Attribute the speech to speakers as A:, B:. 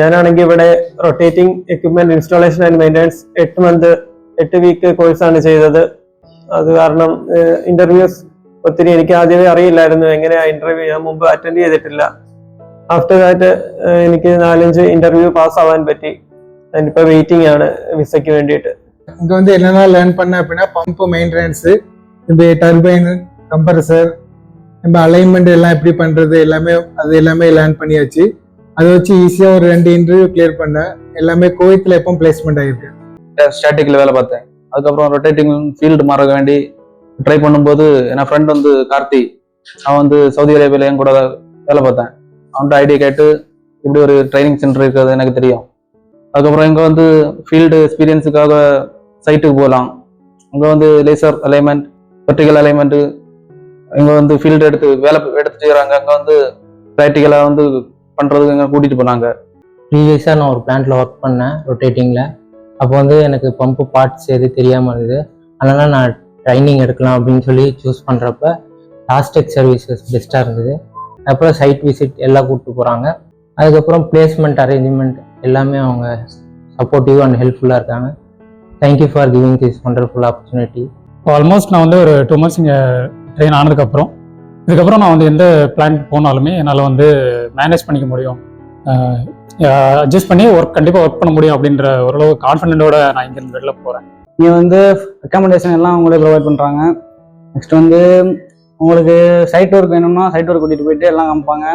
A: ഞാനാണെങ്കിൽ ഇവിടെ rotating equipment installation and maintenance 8 week കോഴ്സാണ് ചെയ്തത്. അത് കാരണം ഇന്റർവ്യൂസ് ഒത്തിരി എനിക്ക് ആദ്യമേ അറിയില്ലായിരുന്നു എങ്ങനെയാ ഇന്റർവ്യൂ, ഞാൻ മുമ്പ് അറ്റൻഡ് ചെയ്തിട്ടില്ല. ആഫ്റ്റർ ദാറ്റ് എനിക്ക് 4-5 ഇന്റർവ്യൂ പാസ് ஆவான் பற்றி. இப்போ வெயிட்டிங் ആണ് விசைக்கு வேண்டிட்டு.
B: இங்க வந்து என்னென்ன லேர்ன் பண்ண அப்படின்னா பம்ப் மெயின்டெனன்ஸ், இந்த டர்பைன், கம்ப்ரஸர், நம்ம அலைன்மெண்ட் எல்லாம் எப்படி பண்றது எல்லாமே லேர்ன் பண்ணியாச்சு. அதை வச்சு ஈஸியா ஒரு 2 இன்டர்வியூ கிளியர் பண்ணேன். எல்லாமே கோயத்துல எப்போ பிளேஸ்மெண்ட் ஆயிருக்கு.
C: ஸ்டாட்டிக்ல வேலை பார்த்தேன். அதுக்கப்புறம் ரொட்டேட்டிங் ஃபீல்டு மாற வேண்டி ட்ரை பண்ணும்போது என் ஃப்ரெண்ட் வந்து கார்த்தி, அவன் வந்து சவுதி அரேபியால என் கூட வேலை பார்த்தேன். அவன்கிட்ட ஐடியா கேட்டு இப்படி ஒரு ட்ரைனிங் சென்டர் இருக்கிறது எனக்கு தெரியும். அதுக்கப்புறம் இங்கே வந்து ஃபீல்டு எக்ஸ்பீரியன்ஸுக்காக சைட்டுக்கு போகலாம். அங்கே வந்து லேசர் அலைன்மெண்ட், வெர்டிகல் அலைன்மெண்ட்டு, இங்கே வந்து ஃபீல்டு எடுத்து செய்கிறாங்க. அங்கே வந்து ப்ராக்டிக்கலாக வந்து பண்ணுறதுக்கு எங்கே கூட்டிகிட்டு போனாங்க.
D: ப்ரீவியஸாக நான் ஒரு பிளான்ட்டில் ஒர்க் பண்ணேன் ரொட்டேட்டிங்கில். அப்போ வந்து எனக்கு பம்பு பார்ட்ஸ் எது தெரியாமல் இருந்தது. அதனால் நான் ட்ரைனிங் எடுக்கலாம் அப்படின்னு சொல்லி சூஸ் பண்ணுறப்ப லாஸ்டெக் சர்வீசஸ் பெஸ்ட்டாக இருந்தது. அப்புறம் சைட் விசிட் எல்லாம் கூப்பிட்டு போகிறாங்க. அதுக்கப்புறம் பிளேஸ்மெண்ட் அரேஞ்ச்மெண்ட் எல்லாமே அவங்க சப்போர்ட்டிவ் அண்ட் ஹெல்ப்ஃபுல்லாக இருக்காங்க. Thank you for giving this wonderful opportunity.
E: Almost நான் வந்து ஒரு 2 months இங்கே ட்ரெயின் ஆனதுக்கப்புறம் இதுக்கப்புறம் நான் வந்து எந்த பிளான் போனாலுமே என்னால் வந்து மேனேஜ் பண்ணிக்க முடியும், அட்ஜஸ்ட் பண்ணி கண்டிப்பாக ஒர்க் பண்ண முடியும் அப்படின்ற ஓரளவு கான்ஃபிடென்ட்டோட நான் இங்கேருந்து வெளில போகிறேன்.
C: இங்கே வந்து அக்காமடேஷன் எல்லாம் அவங்களே ப்ரொவைட் பண்ணுறாங்க. நெக்ஸ்ட் வந்து உங்களுக்கு சைட் ஒர்க் வேணும்னா சைட் ஒர்க் கூட்டிகிட்டு போயிட்டு எல்லாம் காமிப்பாங்க.